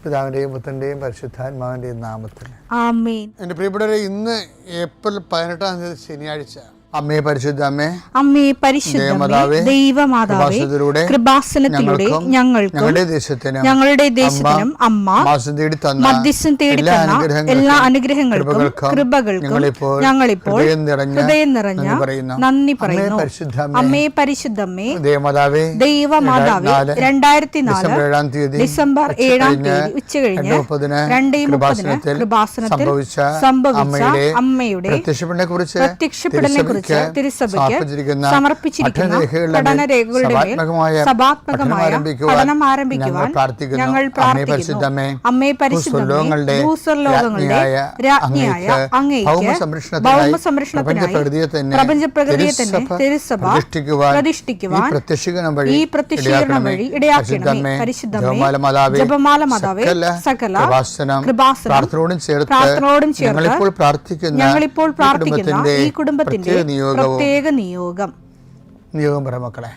പിതാവിൻ്റെയും പുത്രൻ്റെയും പരിശുദ്ധാത്മാവിൻ്റെയും നാമത്തിൽ ആമേൻ. എൻ്റെ പ്രിയപ്പെട്ടവരെ, ഇന്ന് ഏപ്രിൽ 18 ശനിയാഴ്ച. അമ്മേ പരിശുദ്ധ അമ്മേ, അമ്മേ പരിശുദ്ധമേ, ദൈവമാതാവേ, കൃപാസനത്തിലൂടെ ഞങ്ങൾക്കും ഞങ്ങളുടെ ദേശത്തിനും അമ്മ മധ്യസ്ഥം തേടി തന്ന എല്ലാ അനുഗ്രഹങ്ങൾക്കും കൃപകൾക്കും ഞങ്ങളിപ്പോൾ ഹൃദയം നിറഞ്ഞ നന്ദി പറയുന്നു. അമ്മേ പരിശുദ്ധമേ, ദൈവമാതാവേ, 2004 ഡിസംബർ 7 ഉച്ചകഴിഞ്ഞ് 2:30 കൃപാസനത്തിൽ സംഭവിച്ച അമ്മയുടെ പ്രത്യക്ഷപ്പെടലിനെ കുറിച്ച് തിരുസഭയ്ക്ക് സമർപ്പിച്ചിരിക്കുന്ന പഠനരേഖകളുടെ മേൽ സഭാത്മകമായ പഠനം ആരംഭിക്കുവാൻ ഞങ്ങൾ പ്രാർത്ഥിക്കുന്നു. അമ്മേ പരിശുദ്ധമേ, ഭൂസ്വർലോകങ്ങളുടെ രാജ്ഞിയായ അങ്ങേയ്ക്ക് ഭൗമസംരക്ഷണത്തിനായി പ്രപഞ്ചപ്രകൃതിയെ തന്നെ തിരുസഭ പ്രതിഷ്ഠിക്കുവാൻ ഈ പ്രത്യക്ഷീകരണം വഴി ഇടയാക്കണമേ. പരിശുദ്ധമേ, ജപമാല മാതാവേ, സകല കൃപാസനം പ്രാർത്ഥനയോടും ചേർത്ത് ഞങ്ങളിപ്പോൾ പ്രാർത്ഥിക്കുന്ന ഈ കുടുംബത്തിന്റെ പ്രത്യേക നിയോഗം പറ മക്കളെ.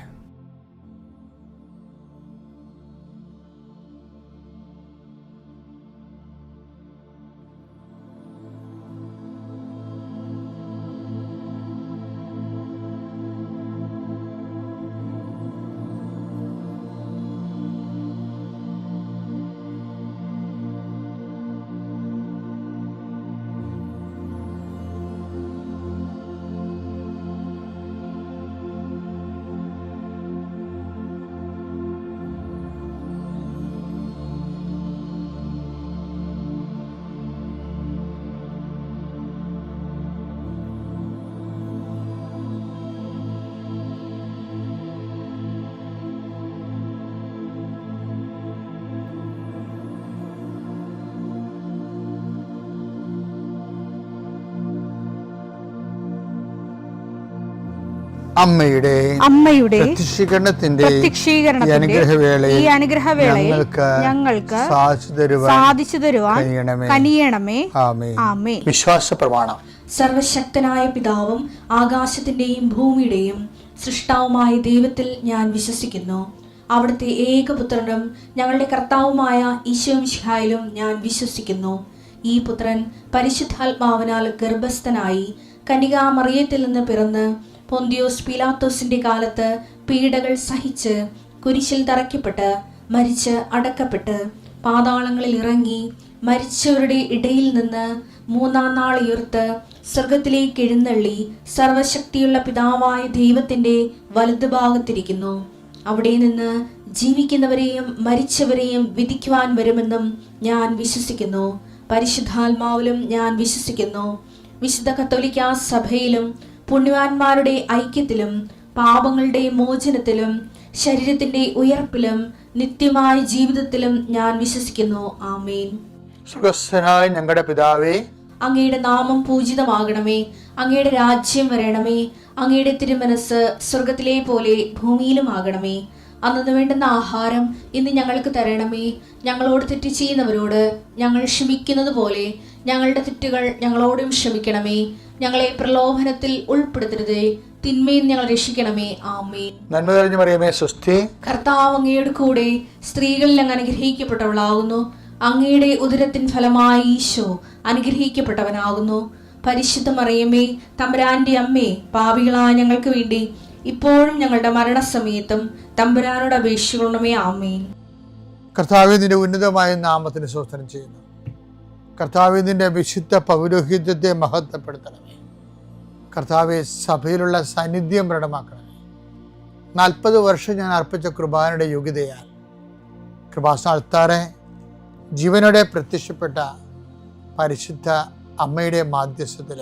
അമ്മയുടെ പ്രത്യക്ഷീകരണത്തിന്റെ ഈ അനുഗ്രഹവേളയിൽ ഞങ്ങൾക്ക് സാധിച്ചു തരുവാൻ കനിയണമേ. ആമേൻ. വിശ്വാസ പ്രമാണം. സർവശക്തനായ പിതാവും ആകാശത്തിന്റെയും ഭൂമിയുടെയും സൃഷ്ടാവുമായ ദൈവത്തിൽ ഞാൻ വിശ്വസിക്കുന്നു. അവിടുത്തെ ഏകപുത്രനും ഞങ്ങളുടെ കർത്താവുമായ ഈശോ മിശിഹായിലും ഞാൻ വിശ്വസിക്കുന്നു. ഈ പുത്രൻ പരിശുദ്ധാത്മാവിനാൽ ഗർഭസ്ഥനായി കന്യകാമറിയത്തിൽ നിന്ന് പിറന്ന് പൊന്തിയോസ് പീലാത്തോസിന്റെ കാലത്ത് പീഡകൾ സഹിച്ച് കുരിശിൽ തറയ്ക്കപ്പെട്ട് മരിച്ച് അടക്കപ്പെട്ട് പാതാളങ്ങളിൽ ഇറങ്ങി മരിച്ചവരുടെ ഇടയിൽ നിന്ന് 3-ാം നാൾ ഉയർത്ത് സ്വർഗത്തിലേക്ക് എഴുന്നള്ളി സർവശക്തിയുള്ള പിതാവായ ദൈവത്തിന്റെ വലതുഭാഗത്തിരിക്കുന്നു. അവിടെ നിന്ന് ജീവിക്കുന്നവരെയും മരിച്ചവരെയും വിധിക്കുവാൻ വരുമെന്നും ഞാൻ വിശ്വസിക്കുന്നു. പരിശുദ്ധാത്മാവിലും ഞാൻ വിശ്വസിക്കുന്നു. വിശുദ്ധ കത്തോലിക്കാ സഭയിലും പുണ്യവാന്മാരുടെ ഐക്യത്തിലും പാപങ്ങളുടെ മോചനത്തിലും ശരീരത്തിന്റെ ഉയർപ്പിലും നിത്യമായ ജീവിതത്തിലും ഞാൻ വിശ്വസിക്കുന്നു. ആമേൻ. സ്വർഗ്ഗസ്ഥനായ ഞങ്ങളുടെ പിതാവേ, അങ്ങയുടെ നാമം പൂജിതമാകണമേ. അങ്ങയുടെ രാജ്യം വരണമേ. അങ്ങയുടെ തിരുമനസ് സ്വർഗത്തിലെ പോലെ ഭൂമിയിലും ആകണമേ. അന്നു വേണ്ടുന്ന ആഹാരം ഇന്ന് ഞങ്ങൾക്ക് തരണമേ. ഞങ്ങളോട് തെറ്റ് ചെയ്യുന്നവരോട് ഞങ്ങൾ ക്ഷമിക്കുന്നത് പോലെ ഞങ്ങളുടെ തെറ്റുകൾ ഞങ്ങളോടും ക്ഷമിക്കണമേ. ഞങ്ങളെ പ്രലോഭനത്തിൽ ഉൾപ്പെടുത്തരുതേ, തിന്മയിൽ ഞങ്ങൾ രക്ഷിക്കണമേ. ആമേൻ. നന്മ നിറഞ്ഞ മറിയമേ, സ്വസ്തി. കർത്താവ് അങ്ങയുടെ കൂടെ സ്ത്രീകളിൽ അങ്ങ് അനുഗ്രഹിക്കപ്പെട്ടവളാകുന്നു. അങ്ങയുടെ ഉദരത്തിൻ ഫലമായി ഈശോ അനുഗ്രഹിക്കപ്പെട്ടവനാകുന്നു. പരിശുദ്ധ മറിയമേ, തമ്പുരാന്റെ അമ്മേ, പാപികളായ ഞങ്ങൾക്ക് വേണ്ടി ഇപ്പോഴും ഞങ്ങളുടെ മരണസമയത്തും തമ്പുരാനോട് അപേക്ഷിക്കണമേ. ആമേൻ. കർത്താവേ, നിന്റെ ഉന്നതമായ നാമത്തിന് സ്തോത്രം ചെയ്യുന്നു. കർത്താവേ, നിന്റെ വിശുദ്ധ പൗരോഹിത്യത്തെ മഹത്വപ്പെടുത്തണമേ. കർത്താവെ, സഭയിലുള്ള സാന്നിധ്യം പ്രകടമാക്കണമേ. 40 വർഷം ഞാൻ അർപ്പിച്ച കൃപാനയുടെ യോഗ്യതയാൽ കൃപാസ്ഥാനത്താറെ ജീവനോടെ പ്രത്യക്ഷപ്പെട്ട പരിശുദ്ധ അമ്മയുടെ മാധ്യസ്ഥത്തിൽ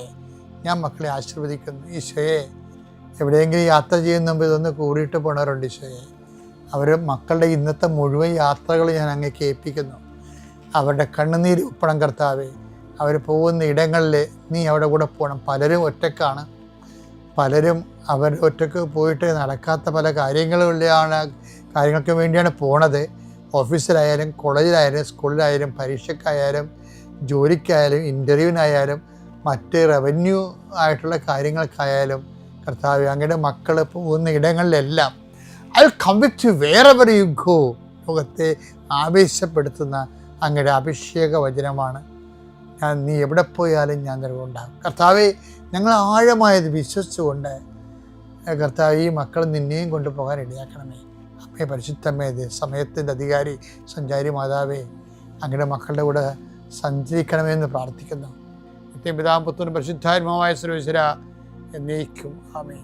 ഞാൻ മക്കളെ ആശീർവദിക്കുന്നു. ഈശോയെ, എവിടെയെങ്കിലും യാത്ര ചെയ്യുന്ന മുമ്പ് ഇതൊന്ന് കൂടിയിട്ട് പോണവരുണ്ട്. ഈശോയെ, അവർ മക്കളുടെ ഇന്നത്തെ മുഴുവൻ യാത്രകൾ ഞാൻ അങ്ങേക്ക് ഏൽപ്പിക്കുന്നു. അവരുടെ കണ്ണുനീര് ഉപ്പണം കർത്താവേ. അവർ പോകുന്ന ഇടങ്ങളിൽ നീ അവിടെ കൂടെ പോകണം. പലരും ഒറ്റക്കാണ്, പലരും അവർ ഒറ്റക്ക് പോയിട്ട് നടക്കാത്ത പല കാര്യങ്ങൾക്ക് വേണ്ടിയാണ് പോണത്. ഓഫീസിലായാലും കോളേജിലായാലും സ്കൂളിലായാലും പരീക്ഷയ്ക്കായാലും ജോലിക്കായാലും ഇൻ്റർവ്യൂവിനായാലും മറ്റ് റവന്യൂ ആയിട്ടുള്ള കാര്യങ്ങൾക്കായാലും കർത്താവേ, അങ്ങയുടെ മക്കൾ പോകുന്ന ഇടങ്ങളിലെല്ലാം I come with you wherever you go. ലോകത്തെ ആവേശപ്പെടുത്തുന്ന അങ്ങയുടെ അഭിഷേക വചനമാണ്. നീ എവിടെ പോയാലും ഞാൻ നിലകൊണ്ടാകും. കർത്താവെ, ഞങ്ങൾ ആഴമായത് വിശ്വസിച്ചുകൊണ്ട് കർത്താവ് ഈ മക്കൾ നിന്നെയും കൊണ്ടുപോകാൻ ഇടയാക്കണമേ. അമ്മേ, പരിശുദ്ധമേ, സമയത്തിൻ്റെ അധികാരി സഞ്ചാരി മാതാവേ, അങ്ങയുടെ മക്കളുടെ കൂടെ സഞ്ചരിക്കണമെന്ന് പ്രാർത്ഥിക്കുന്നു. നിത്യപിതാവും പുത്രനും പരിശുദ്ധാത്മാവായ സർവ്വേശ്വര എന്നേക്കും ആമേൻ.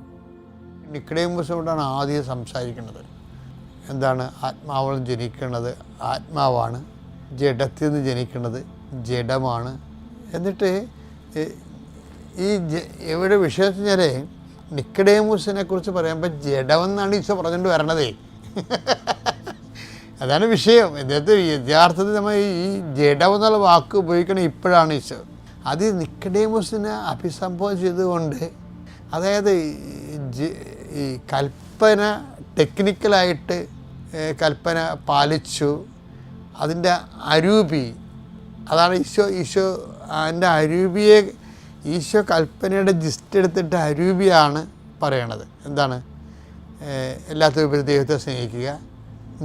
നിക്കോദേമോസിനോടാണ് ആദ്യം സംസാരിക്കുന്നത്. എന്താണ്? ആത്മാവിൽ ജനിക്കുന്നത് ആത്മാവാണ്, ജഡത്തിൽ നിന്ന് ജനിക്കുന്നത് ജഡമാണ്. എന്നിട്ട് ഇവിടെ വിഷയത്തിൽ ഞാൻ നിക്കോദേമോസിനെ കുറിച്ച് പറയുമ്പോൾ ജഡമെന്നാണ് ഈശോ പറഞ്ഞുകൊണ്ട് വരണതേ. അതാണ് വിഷയം. ഇദ്ദേഹത്തെ യഥാർത്ഥത്തിൽ നമ്മൾ ഈ ജഡം എന്നുള്ള വാക്ക് ഉപയോഗിക്കണം ഇപ്പോഴാണ് ഈശോ. അത് നിക്കോദേമോസിനെ അഭിസംബോധന ചെയ്തുകൊണ്ട്, അതായത് ഈ കൽപ്പന ടെക്നിക്കലായിട്ട് കൽപ്പന പാലിച്ചു, അതിൻ്റെ അരൂപി അതാണ് ഈശോ അതിൻ്റെ അരൂപിയെ ഈശോ കൽപ്പനയുടെ ജിസ്റ്റ് എടുത്തിട്ട് അരൂപിയാണ് പറയണത്. എന്താണ്? എല്ലാത്തിനും ദൈവത്തെ സ്നേഹിക്കുക,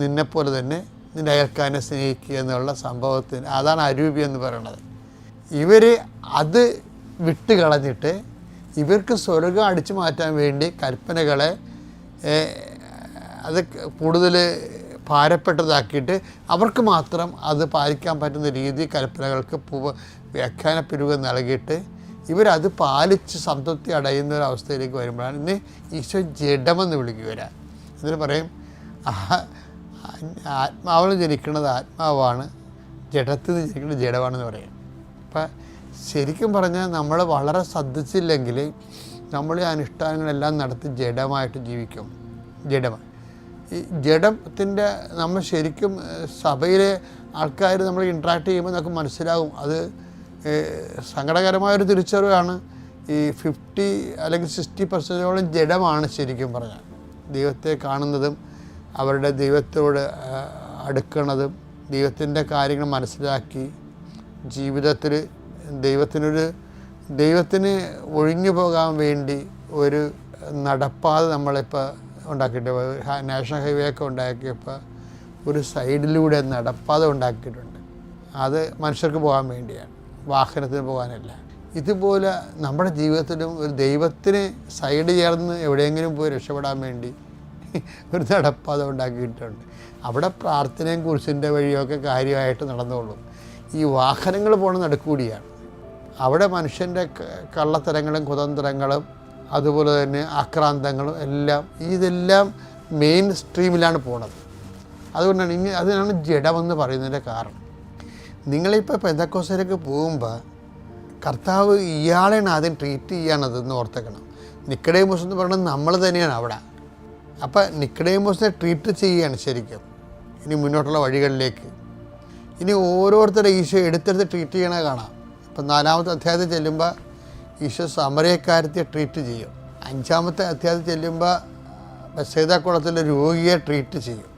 നിന്നെപ്പോലെ തന്നെ നിൻ്റെ അയൽക്കാരനെ സ്നേഹിക്കുക എന്നുള്ള സംഭവത്തിന് അതാണ് അരൂപി എന്ന് പറയണത്. ഇവർ അത് വിട്ട് കളഞ്ഞിട്ട് ഇവർക്ക് സ്വർഗം അടിച്ചു മാറ്റാൻ വേണ്ടി കൽപ്പനകളെ അത് കൂടുതൽ ഭാരപ്പെട്ടതാക്കിയിട്ട് അവർക്ക് മാത്രം അത് പാലിക്കാൻ പറ്റുന്ന രീതി കൽപ്പനകൾക്ക് വ്യാഖ്യാനപ്പിരിവ് നൽകിയിട്ട് ഇവരത് പാലിച്ച് സംതൃപ്തി അടയുന്ന ഒരു അവസ്ഥയിലേക്ക് വരുമ്പോഴാണ് ഇന്ന് ഈശോ ജഡമെന്ന് വിളിക്കുക. എന്നിട്ട് പറയും, ആത്മാവിൽ ജനിക്കുന്നത് ആത്മാവാണ്, ജഡത്തിൽ നിന്ന് ജനിക്കുന്നത് ജഡമാണെന്ന് പറയും. അപ്പം ശരിക്കും പറഞ്ഞാൽ നമ്മൾ വളരെ ശ്രദ്ധിച്ചില്ലെങ്കിൽ നമ്മൾ ഈ അനുഷ്ഠാനങ്ങളെല്ലാം നടത്തി ജഡമായിട്ട് ജീവിക്കും. ജഡമാണ് ഈ ജഡത്തിൻ്റെ നമ്മൾ ശരിക്കും സഭയിലെ ആൾക്കാർ നമ്മൾ ഇൻട്രാക്ട് ചെയ്യുമ്പോൾ നമുക്ക് മനസ്സിലാകും. അത് സങ്കടകരമായൊരു തിരിച്ചറിവാണ്. ഈ 50 അല്ലെങ്കിൽ 60% ജഡമാണ് ശരിക്കും പറഞ്ഞാൽ. ദൈവത്തെ കാണുന്നതും അവരുടെ ദൈവത്തോട് അടുക്കുന്നതും ദൈവത്തിൻ്റെ കാര്യങ്ങൾ മനസ്സിലാക്കി ജീവിതത്തിൽ ദൈവത്തിന് ഒഴിഞ്ഞു പോകാൻ വേണ്ടി ഒരു നടപ്പാത നമ്മളിപ്പോൾ ഉണ്ടാക്കിയിട്ട്, നാഷണൽ ഹൈവേ ഒക്കെ ഉണ്ടാക്കിയപ്പോൾ ഒരു സൈഡിലൂടെ നടപ്പാത ഉണ്ടാക്കിയിട്ടുണ്ട്. അത് മനുഷ്യർക്ക് പോകാൻ വേണ്ടിയാണ്, വാഹനത്തിന് പോകാനല്ല. ഇതുപോലെ നമ്മുടെ ജീവിതത്തിലും ഒരു ദൈവത്തിന് സൈഡ് ചേർന്ന് എവിടെയെങ്കിലും പോയി രക്ഷപ്പെടാൻ വേണ്ടി ഒരു നടപ്പാത ഉണ്ടാക്കിയിട്ടുണ്ട്. അവിടെ പ്രാർത്ഥനയും കുരിശിൻ്റെ വഴിയൊക്കെ കാര്യമായിട്ട് നടന്നോളും. ഈ വാഹനങ്ങൾ പോണ നടുക്കൂടിയാണ്. അവിടെ മനുഷ്യൻ്റെ കള്ളത്തരങ്ങളും കുതന്ത്രങ്ങളും അതുപോലെ തന്നെ ആക്രാന്തങ്ങളും ഇതെല്ലാം മെയിൻ സ്ട്രീമിലാണ് പോണത്. അതുകൊണ്ടാണ് അതിനാണ് ജഡമെന്ന് പറയുന്നതിൻ്റെ കാരണം. നിങ്ങളിപ്പോൾ പെന്തക്കോസ്തിലേക്ക് പോകുമ്പോൾ കർത്താവ് ഇയാളെയാണ് ആദ്യം ട്രീറ്റ് ചെയ്യാനതെന്ന് ഓർത്തേക്കണം. നിക്കോദേമോസ് എന്ന് പറയുന്നത് നമ്മൾ തന്നെയാണ് അവിടെ. അപ്പോൾ നിക്കോദേമോസിനെ ട്രീറ്റ് ചെയ്യുകയാണ് ശരിക്കും ഇനി മുന്നോട്ടുള്ള വഴികളിലേക്ക്. ഇനി ഓരോരുത്തരുടെ ഈശോ എടുത്തെടുത്ത് ട്രീറ്റ് ചെയ്യണ കാണാം. ഇപ്പം 4-ാമത്തെ അധ്യായത്തിൽ ചെല്ലുമ്പോൾ ഈശോ സമരക്കാരത്തെ ട്രീറ്റ് ചെയ്യും. 5-ാമത്തെ അധ്യായത്തിൽ ചെല്ലുമ്പോൾ ബെത്സൈദ കുളത്തിലെ രോഗിയെ ട്രീറ്റ് ചെയ്യും.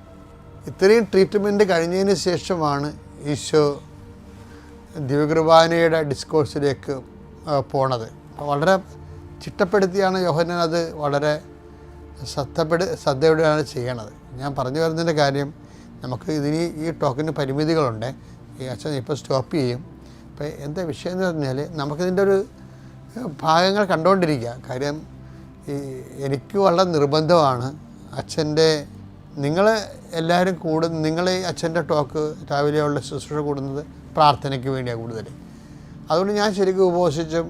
ഇത്രയും ട്രീറ്റ്മെൻറ്റ് കഴിഞ്ഞതിന് ശേഷമാണ് ഈശോ ദിവ്യകുർബാനയുടെ ഡിസ്കോഴ്സിലേക്ക് പോണത്. വളരെ ചിട്ടപ്പെടുത്തിയാണ് യോഹന്നാൻ അത് വളരെ ശ്രദ്ധയോടെയാണ് ചെയ്യണത്. ഞാൻ പറഞ്ഞു വരുന്നതിൻ്റെ കാര്യം, നമുക്ക് ഈ ടോക്കിന് പരിമിതികളുണ്ട്. ഈ അച്ഛൻ ഇപ്പോൾ സ്റ്റോപ്പ് ചെയ്യും. അപ്പോൾ എന്താ വിഷയം എന്ന് പറഞ്ഞാൽ നമുക്കിതിൻ്റെ ഒരു ഭാഗങ്ങൾ കണ്ടുകൊണ്ടിരിക്കുക. കാര്യം എനിക്ക് വളരെ നിർബന്ധമാണ് അച്ഛൻ്റെ നിങ്ങൾ എല്ലാവരും നിങ്ങൾ അച്ഛൻ്റെ ടോക്ക് രാവിലെയുള്ള ശുശ്രൂഷ കൂടുന്നത് പ്രാർത്ഥനയ്ക്ക് വേണ്ടിയാണ് കൂടുതൽ. അതുകൊണ്ട് ഞാൻ ശരിക്കും ഉപവസിച്ചും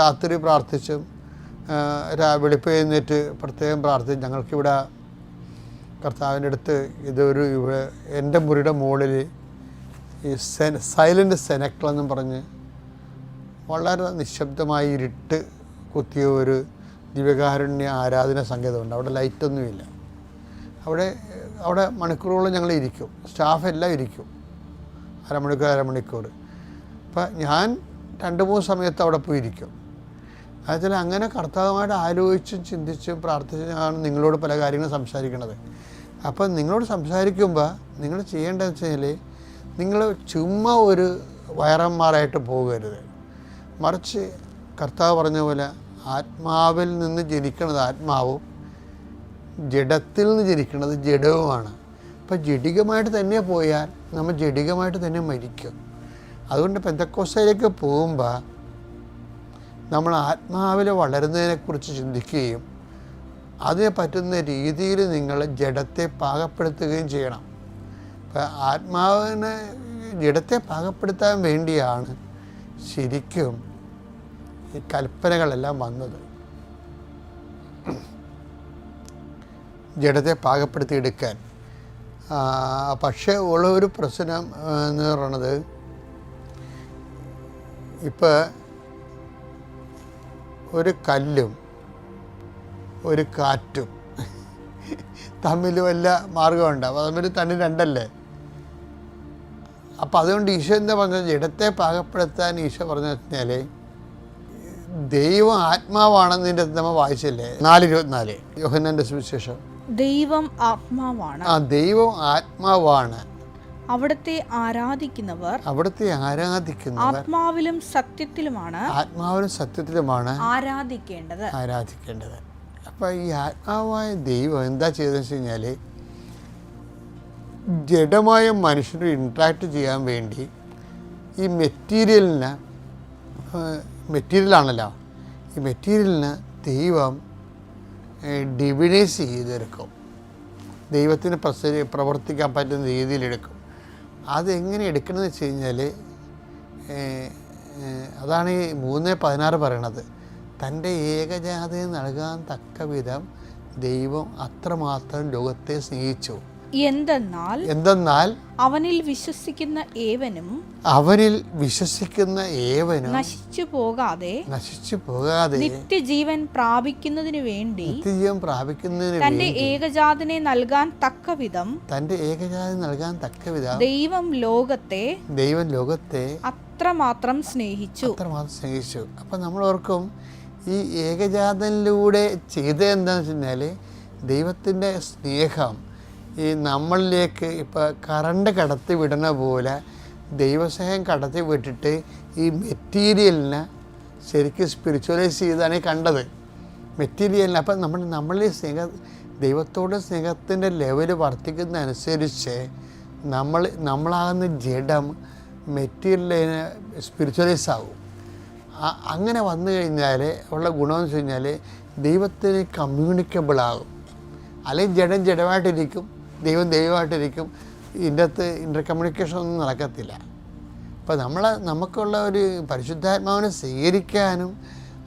രാത്രി പ്രാർത്ഥിച്ചും വെളുപ്പ് എഴുന്നേറ്റ് പ്രത്യേകം പ്രാർത്ഥിച്ച് ഞങ്ങൾക്കിവിടെ കർത്താവിൻ്റെ അടുത്ത് എൻ്റെ മുറിയുടെ മുകളിൽ ഈ സൈലൻ്റ് സെനക്കളെന്നും പറഞ്ഞ് വളരെ നിശബ്ദമായി ഇരുട്ട് കുത്തിയ ഒരു ദിവ്യകാരുണ്യ ആരാധന സംഗീതമുണ്ട്. അവിടെ ലൈറ്റൊന്നുമില്ല. അവിടെ മണിക്കൂറുകളും ഞങ്ങൾ ഇരിക്കും, സ്റ്റാഫ് എല്ലാം ഇരിക്കും, അരമണിക്കൂർ. അപ്പം ഞാൻ 2-3 സമയത്ത് അവിടെ പോയി ഇരിക്കും. അതുപോലെ അങ്ങനെ കർത്താവുമായിട്ട് ആലോചിച്ചും ചിന്തിച്ചും പ്രാർത്ഥിച്ചാണ് നിങ്ങളോട് പല കാര്യങ്ങളും സംസാരിക്കുന്നത്. അപ്പം നിങ്ങളോട് സംസാരിക്കുമ്പോൾ നിങ്ങൾ ചെയ്യേണ്ടതെന്ന് വെച്ചാൽ നിങ്ങൾ ചുമ്മാ ഒരു വയറന്മാരായിട്ട് പോകരുത്. മറിച്ച് കർത്താവ് പറഞ്ഞ പോലെ ആത്മാവിൽ നിന്ന് ജനിക്കുന്നത് ആത്മാവും ജഡത്തിൽ നിന്ന് ജനിക്കുന്നത് ജഡവുമാണ്. അപ്പം ജഡികമായിട്ട് തന്നെ പോയാൽ നമ്മൾ ജഡികമായിട്ട് തന്നെ മരിക്കും. അതുകൊണ്ട് പെന്തക്കോസ്തയിലേക്ക് പോകുമ്പോൾ നമ്മൾ ആത്മാവിൽ വളരുന്നതിനെക്കുറിച്ച് ചിന്തിക്കുകയും അതിന് പറ്റുന്ന രീതിയിൽ നിങ്ങൾ ജഡത്തെ പാകപ്പെടുത്തുകയും ചെയ്യണം. അപ്പം ആത്മാവിനെ ജഡത്തെ പാകപ്പെടുത്താൻ വേണ്ടിയാണ് ശരിക്കും ഈ കൽപ്പനകളെല്ലാം വന്നത്. ജഡത്തെ പാകപ്പെടുത്തിയെടുക്കാൻ. പക്ഷേ ഉള്ള ഒരു പ്രശ്നം എന്ന് പറയുന്നത്, ഇപ്പോൾ ഒരു കല്ലും ഒരു കാറ്റും തമ്മിൽ വല്ല മാർഗമുണ്ട്. അപ്പോൾ തമ്മിൽ തന്നെ രണ്ടല്ലേ. അപ്പോൾ അതുകൊണ്ട് ഈശോ എന്താ പറഞ്ഞത്, ജഡത്തെ പാകപ്പെടുത്താൻ ഈശോ പറഞ്ഞു വെച്ചാൽ ദൈവം ആത്മാവാണെന്നതിൻ്റെ നമ്മൾ വായിച്ചില്ലേ 4:24 യോഹന്നാൻ്റെ സുവിശേഷം. ദൈവം ആത്മാവാണ്. ദൈവം ആത്മാവാണ്. അവിടുത്തെ ആരാധിക്കുന്നവർ ആത്മാവിലും സത്യത്തിലുമാണ് ആരാധിക്കേണ്ടത്. അപ്പം ഈ ആത്മാവായ ദൈവം എന്താ ചെയ്തതെന്ന് വെച്ച് കഴിഞ്ഞാൽ, ജഡമായ മനുഷ്യന് ഇൻട്രാക്ട് ചെയ്യാൻ വേണ്ടി ഈ മെറ്റീരിയലാണല്ലോ, ഈ മെറ്റീരിയലിന് ദൈവം ഡിവിനൈസ് ചെയ്തെടുക്കും. ദൈവത്തിന് പ്രവർത്തിക്കാൻ പറ്റുന്ന രീതിയിലെടുക്കും. അതെങ്ങനെ എടുക്കണമെന്ന് വെച്ച് കഴിഞ്ഞാൽ, അതാണ് ഈ 3:16 പറയണത്. തൻ്റെ ഏകജാതയെ നൽകാൻ തക്ക വിധം ദൈവം അത്രമാത്രം ലോകത്തെ സ്നേഹിച്ചു. എന്തെന്നാൽ അവനിൽ വിശ്വസിക്കുന്ന ഏവനും നശിച്ചു പോകാതെ നിത്യജീവൻ പ്രാപിക്കുന്നതിനു വേണ്ടി തന്റെ ഏകജാതനെ നൽകാൻ തക്കവിധം ദൈവം ലോകത്തെ അത്രമാത്രം സ്നേഹിച്ചു. അപ്പം നമ്മൾ ഓർക്കും, ഈ ഏകജാതനിലൂടെ ചെയ്തത് എന്താണെന്ന് വെച്ച് കഴിഞ്ഞാൽ, ദൈവത്തിൻ്റെ സ്നേഹം ഈ നമ്മളിലേക്ക് ഇപ്പോൾ കറണ്ട് കടത്തി വിടുന്ന പോലെ ദൈവസ്നേഹം കടത്തി വിട്ടിട്ട് ഈ മെറ്റീരിയലിനെ ശരിക്കും സ്പിരിച്വലൈസ് ചെയ്താണ് ഈ കണ്ടത്. മെറ്റീരിയലിന് അപ്പം നമ്മളിൽ ദൈവത്തോട് സ്നേഹത്തിൻ്റെ ലെവൽ വർദ്ധിക്കുന്നതനുസരിച്ച് നമ്മളാകുന്ന ജഡം മെറ്റീരിയലിന് സ്പിരിച്വലൈസ് ആകും. അങ്ങനെ വന്നു കഴിഞ്ഞാൽ ഉള്ള ഗുണമെന്ന് വെച്ച് കഴിഞ്ഞാൽ ദൈവത്തിന് കമ്മ്യൂണിക്കബിൾ ആകും. അല്ലെങ്കിൽ ജഡമായിട്ടിരിക്കും, ദൈവമായിട്ടിരിക്കും. ഇതിൻ്റെ അകത്ത് ഇൻ്റർ കമ്മ്യൂണിക്കേഷൻ ഒന്നും നടക്കത്തില്ല. അപ്പോൾ നമുക്കുള്ള ഒരു പരിശുദ്ധാത്മാവിനെ സ്വീകരിക്കാനും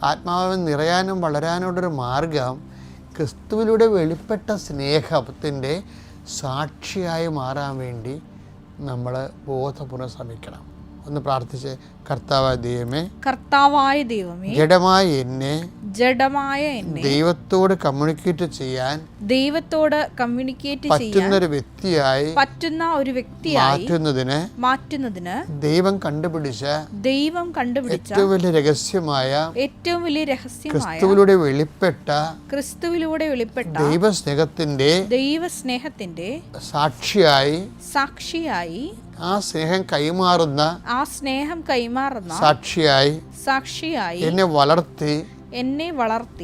ആത്മാവിനെ നിറയാനും വളരാനുള്ളൊരു മാർഗം ക്രിസ്തുവിലൂടെ വെളിപ്പെട്ട സ്നേഹത്തിൻ്റെ സാക്ഷിയായി മാറാൻ വേണ്ടി നമ്മൾ ബോധപൂർവ്വം ശ്രമിക്കണം. ഒന്ന് പ്രാർത്ഥിച്ച്, കർത്താവായ ദൈവമേ, ജഡമായ എന്നെ ദൈവത്തോട് കമ്മ്യൂണിക്കേറ്റ് ചെയ്യാൻ പറ്റുന്ന ഒരു വ്യക്തിയായി മാറ്റുന്നതിന് ദൈവം കണ്ടുപിടിച്ച ഏറ്റവും വലിയ രഹസ്യമായ ക്രിസ്തുവിലൂടെ വെളിപ്പെട്ട ദൈവസ്നേഹത്തിന്റെ സാക്ഷിയായി ആ സ്നേഹം കൈമാറുന്ന സാക്ഷിയായി എന്നെ വളർത്തി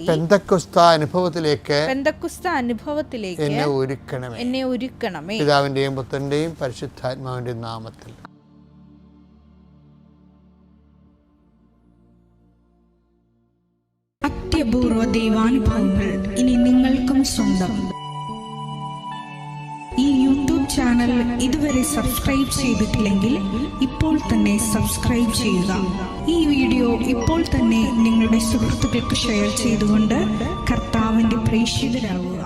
പെന്തക്കോസ്ത അനുഭവത്തിലേക്ക് എന്നെ ഒരുക്കണമേ. പിതാവിന്റെയും പുത്രന്റെയും പരിശുദ്ധാത്മാവിന്റെയും നാമത്തിൽ. അത്യപൂർവ ദൈവാനുഭവങ്ങൾ ഇനി നിങ്ങൾക്കും സ്വന്തം. ഈ യൂട്യൂബ് ചാനൽ ഇതുവരെ സബ്സ്ക്രൈബ് ചെയ്തിട്ടില്ലെങ്കിൽ ഇപ്പോൾ തന്നെ സബ്സ്ക്രൈബ് ചെയ്യുക. ഈ വീഡിയോ ഇപ്പോൾ തന്നെ നിങ്ങളുടെ സുഹൃത്തുക്കൾക്ക് ഷെയർ ചെയ്തുകൊണ്ട് കർത്താവിന്റെ പ്രേക്ഷിതരാകുക.